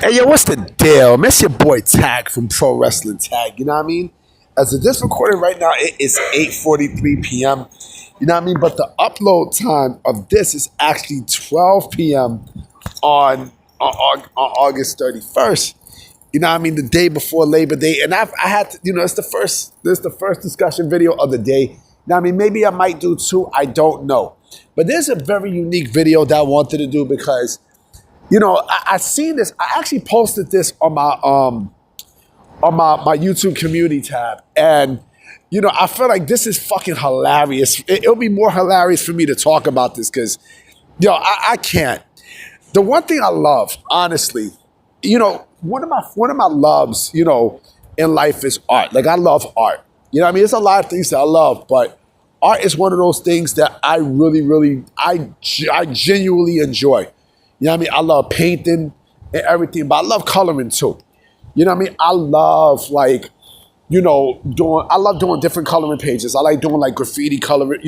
Hey, yo, what's the deal? Miss your boy Tag from Pro Wrestling Tag, you know what I mean? As of this recording right now, it is 8:43 p.m., you know what I mean? But the upload time of this is actually 12 p.m. on August 31st. You know what I mean? The day before Labor Day. And I had to, it's the first discussion video of the day. Now, I mean, maybe I might do two, I don't know. But there's a very unique video that I wanted to do because I seen this. I actually posted this on my YouTube community tab, and I feel like this is fucking hilarious. It'll be more hilarious for me to talk about this because, I can't. The one thing I love, honestly, one of my loves, in life is art. Like I love art. You know what I mean? There's a lot of things that I love, but art is one of those things that I really, really, I genuinely enjoy. You know what I mean? I love painting and everything, but I love coloring too. You know what I mean? I love doing different coloring pages. I like doing like graffiti coloring,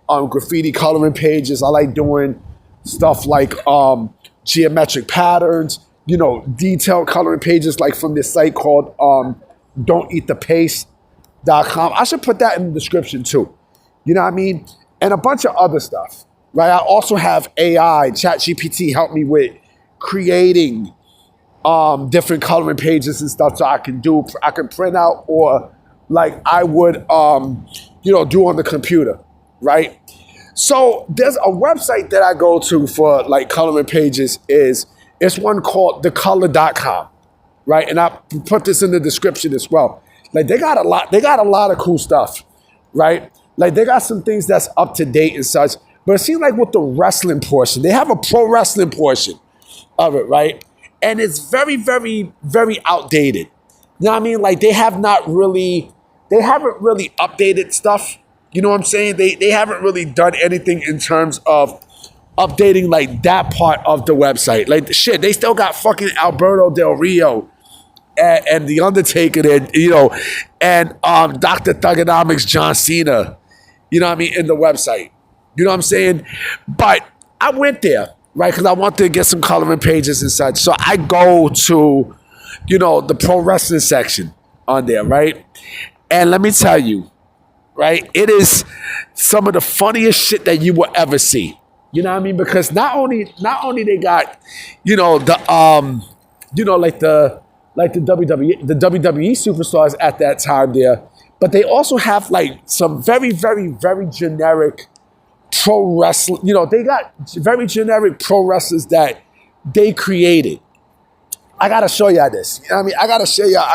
graffiti coloring pages. I like doing stuff like geometric patterns, detailed coloring pages like from this site called don'teatthepaste.com. I should put that in the description too. You know what I mean? And a bunch of other stuff. Right, I also have AI, ChatGPT, help me with creating different coloring pages and stuff, so I can print out or like I would, do on the computer, right? So there's a website that I go to for like coloring pages. It's one called thecolor.com, right? And I put this in the description as well. Like they got a lot of cool stuff, right? Like they got some things that's up to date and such. But it seems like with the wrestling portion, they have a pro wrestling portion of it, right? And it's very, very, very outdated. You know what I mean? Like they haven't really updated stuff. You know what I'm saying? They haven't really done anything in terms of updating like that part of the website. Like shit, they still got fucking Alberto Del Rio and The Undertaker there, and Dr. Thugonomics John Cena, you know what I mean, in the website. You know what I'm saying? But I went there, right, because I wanted to get some coloring pages and such. So I go to, the pro wrestling section on there, right? And let me tell you, right, it is some of the funniest shit that you will ever see. You know what I mean? Because not only they got, like the WWE superstars at that time there, but they also have like some very, very, very generic pro wrestling, they got very generic pro wrestlers that they created. I gotta show y'all this. You know what I mean? I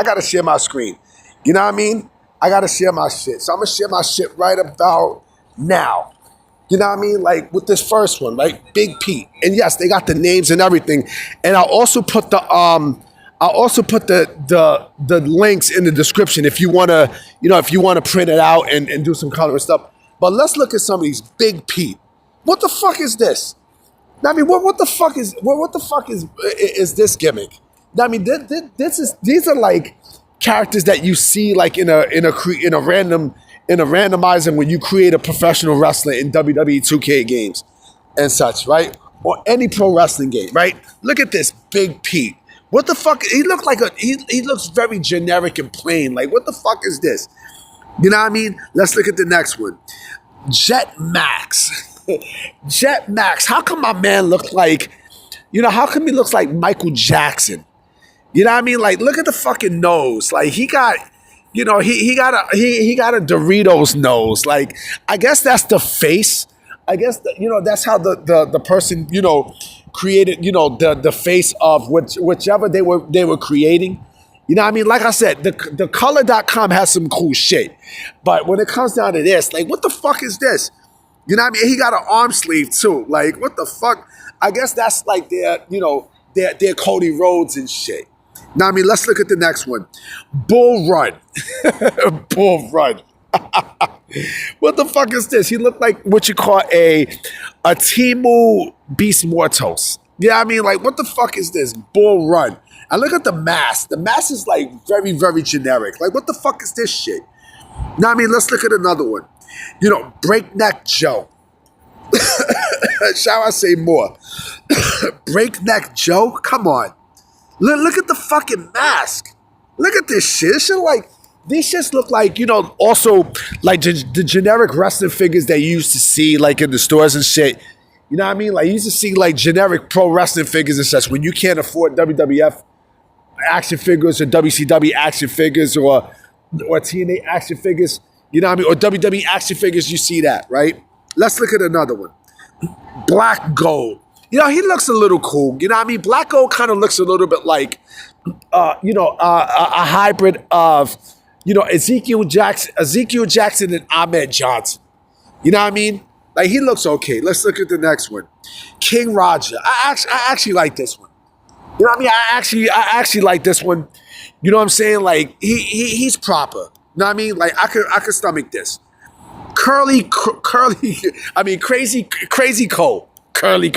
gotta share my screen. You know what I mean? I gotta share my shit. So I'm gonna share my shit right about now. You know what I mean? Like with this first one, right? Big Pete. And yes, they got the names and everything. And I'll also put the links in the description if you wanna, print it out and do some coloring stuff. But let's look at some of these. Big Pete. What the fuck is this? I mean, what the fuck is this gimmick? I mean, these are like characters that you see like in a randomizer when you create a professional wrestler in WWE 2K games and such, right? Or any pro wrestling game, right? Look at this Big Pete. What the fuck? He looks very generic and plain. Like, what the fuck is this? You know what I mean? Let's look at the next one. Jet Max. Jet Max. How come my man look like, how come he looks like Michael Jackson? You know what I mean? Like, look at the fucking nose. Like, he got, he got a Doritos nose. Like, I guess that's the face. I guess, that's how the person, created, the face of whichever they were creating. You know what I mean? Like I said, the color.com has some cool shit. But when it comes down to this, like, what the fuck is this? You know what I mean? He got an arm sleeve too. Like, what the fuck? I guess that's like their Cody Rhodes and shit. Now, I mean, let's look at the next one. Bull Run. Bull Run. What the fuck is this? He looked like what you call a Timu Beast Mortos. You know what I mean? Like, what the fuck is this? Bull Run. And look at the mask. The mask is like very, very generic. Like, what the fuck is this shit? Now, I mean, let's look at another one. Breakneck Joe. Shall I say more? Breakneck Joe? Come on. Look at the fucking mask. Look at this shit. These shits look like, also like the generic wrestling figures that you used to see like in the stores and shit. You know what I mean? Like you used to see like generic pro wrestling figures and such when you can't afford WWF action figures or WCW action figures or TNA action figures. You know what I mean? Or WWE action figures, you see that, right? Let's look at another one. Black Gold. He looks a little cool. You know what I mean? Black Gold kind of looks a little bit like, a hybrid of, Ezekiel Jackson and Ahmed Johnson. You know what I mean? Like, he looks okay. Let's look at the next one. King Roger. I actually like this one. You know what I mean? I actually like this one. You know what I'm saying? Like, he's proper. You know what I mean? Like, I could stomach this. Crazy Cole. Curly.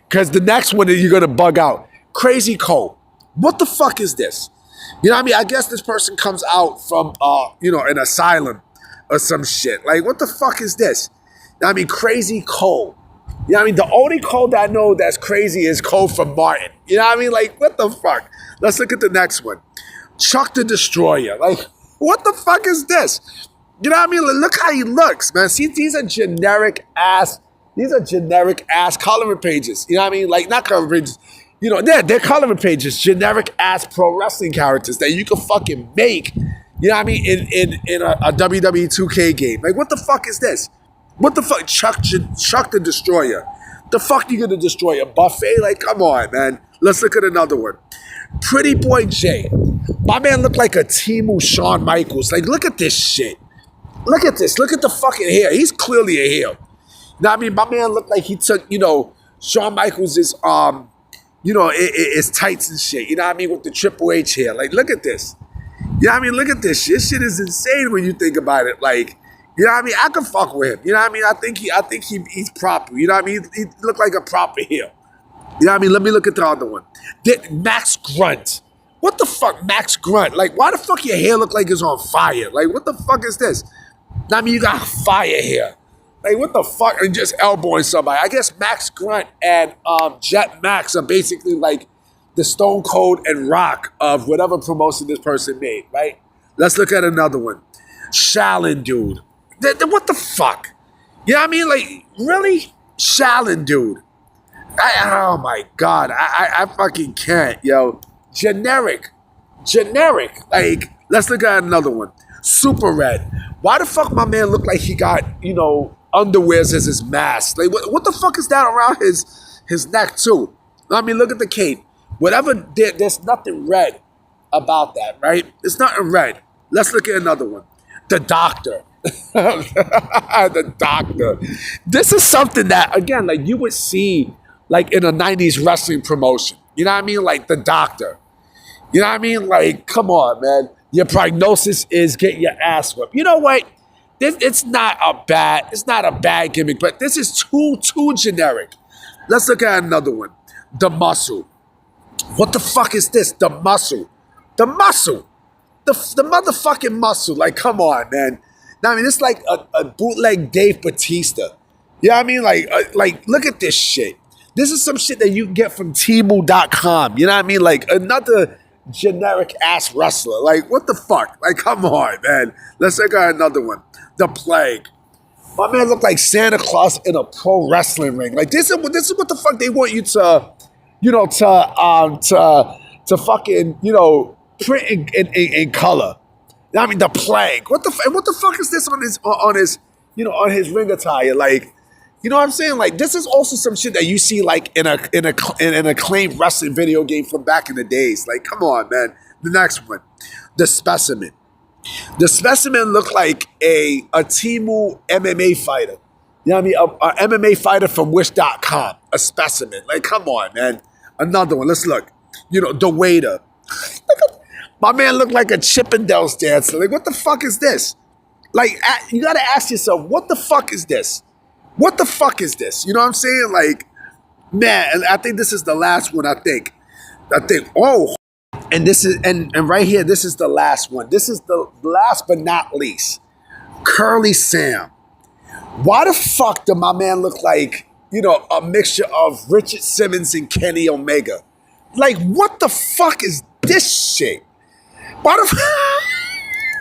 Because the next one you're going to bug out. Crazy Cole. What the fuck is this? You know what I mean? I guess this person comes out from, an asylum or some shit. Like, what the fuck is this? You know what I mean? Crazy Cole. You know what I mean? The only Cole that I know that's crazy is Cole from Martin. You know what I mean? Like, what the fuck? Let's look at the next one. Chuck the Destroyer. Like, what the fuck is this? You know what I mean? Look how he looks, man. See, these are generic ass coloring pages. You know what I mean? Like, not coloring pages. They're coloring pages. Generic ass pro wrestling characters that you can fucking make. You know what I mean? In a WWE 2K game. Like, what the fuck is this? What the fuck? Chuck the Destroyer. The fuck you gonna destroy? A buffet? Like, come on, man. Let's look at another one. Pretty Boy J. My man looked like a Timu Shawn Michaels. Like, look at this shit. Look at this. Look at the fucking hair. He's clearly a heel. You know what I mean? My man looked like he took, Shawn Michaels' his tights and shit. You know what I mean? With the Triple H hair. Like, look at this. You know what I mean? Look at this shit. This shit is insane when you think about it. Like, you know what I mean? I can fuck with him. You know what I mean? I think he's proper. You know what I mean? He looked like a proper heel. You know what I mean? Let me look at the other one. Max Grunt. What the fuck, Max Grunt? Like, why the fuck your hair look like it's on fire? Like, what the fuck is this? I mean, you got fire here. Like, what the fuck? And just elbowing somebody. I guess Max Grunt and Jet Max are basically like the Stone Cold and Rock of whatever promotion this person made, right? Let's look at another one. Shaolin Dude. What the fuck? You know what I mean? Like, really? Shaolin Dude. Oh my God. I fucking can't, yo. Generic. Like, let's look at another one. Super Red. Why the fuck my man look like he got, underwears as his mask? Like, what the fuck is that around his neck too? I mean, look at the cape. Whatever, there's nothing red about that, right? It's nothing red. Let's look at another one. The Doctor. The Doctor. This is something that, again, like you would see like in a 90s wrestling promotion. You know what I mean? Like the Doctor. You know what I mean? Like, come on, man. Your prognosis is getting your ass whipped. You know what? It's not a bad gimmick, but this is too generic. Let's look at another one. The Muscle. What the fuck is this? The Muscle. The Muscle. The motherfucking Muscle. Like, come on, man. Now, I mean, it's like a bootleg Dave Bautista. You know what I mean? Like, look at this shit. This is some shit that you can get from Temu.com. You know what I mean? Like, another generic ass wrestler. Like, what the fuck? Like, come on, man. Let's look at another one. The Plague. My man looked like Santa Claus in a pro wrestling ring. Like, this is what the fuck they want you to, to fucking, print in color. I mean, the Plague. What the fuck is this on his ring attire? Like, you know what I'm saying? Like, this is also some shit that you see like in an acclaimed wrestling video game from back in the days. Like, come on, man. The next one, the Specimen. The Specimen looked like a Temu MMA fighter. You know what I mean? A MMA fighter from Wish.com. A Specimen. Like, come on, man. Another one. Let's look. The Waiter. My man looked like a Chippendales dancer. Like, what the fuck is this? Like, you gotta ask yourself, what the fuck is this? What the fuck is this? You know what I'm saying? Like, man, and I think this is the last one, I think, oh, and this is, and right here, this is the last one. This is the last but not least. Curly Sam. Why the fuck did my man look like, a mixture of Richard Simmons and Kenny Omega? Like, what the fuck is this shit? Why the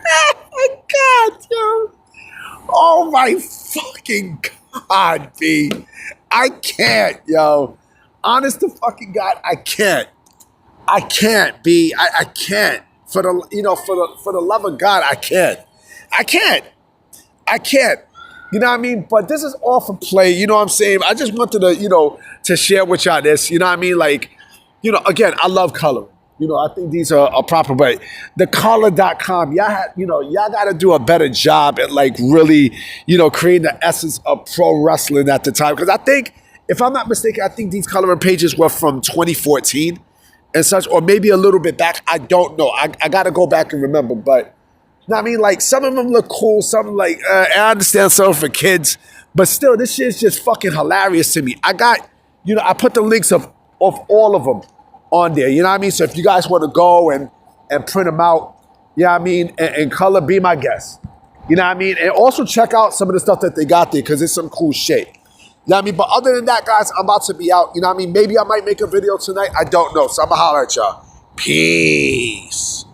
oh my God, yo. Oh my fucking God, B. I can't, yo. Honest to fucking God, I can't. I can't, B. I can't. For the for the love of God, I can't. I can't. I can't. You know what I mean? But this is all for play. You know what I'm saying? I just wanted to, to share with y'all this. You know what I mean? Like, again, I love coloring. I think these are proper, but the color.com, y'all got to do a better job at like really, creating the essence of pro wrestling at the time. Because I think, if I'm not mistaken, I think these coloring pages were from 2014 and such, or maybe a little bit back. I don't know. I got to go back and remember, but you know what I mean? Like, some of them look cool. Some like, I understand some for kids, but still, this shit is just fucking hilarious to me. I got, I put the links of all of them on there. You know what I mean? So if you guys want to go and print them out, you know what I mean? And color, be my guest. You know what I mean? And also check out some of the stuff that they got there because it's some cool shit. You know what I mean? But other than that, guys, I'm about to be out. You know what I mean? Maybe I might make a video tonight. I don't know. So I'm going to holler at y'all. Peace.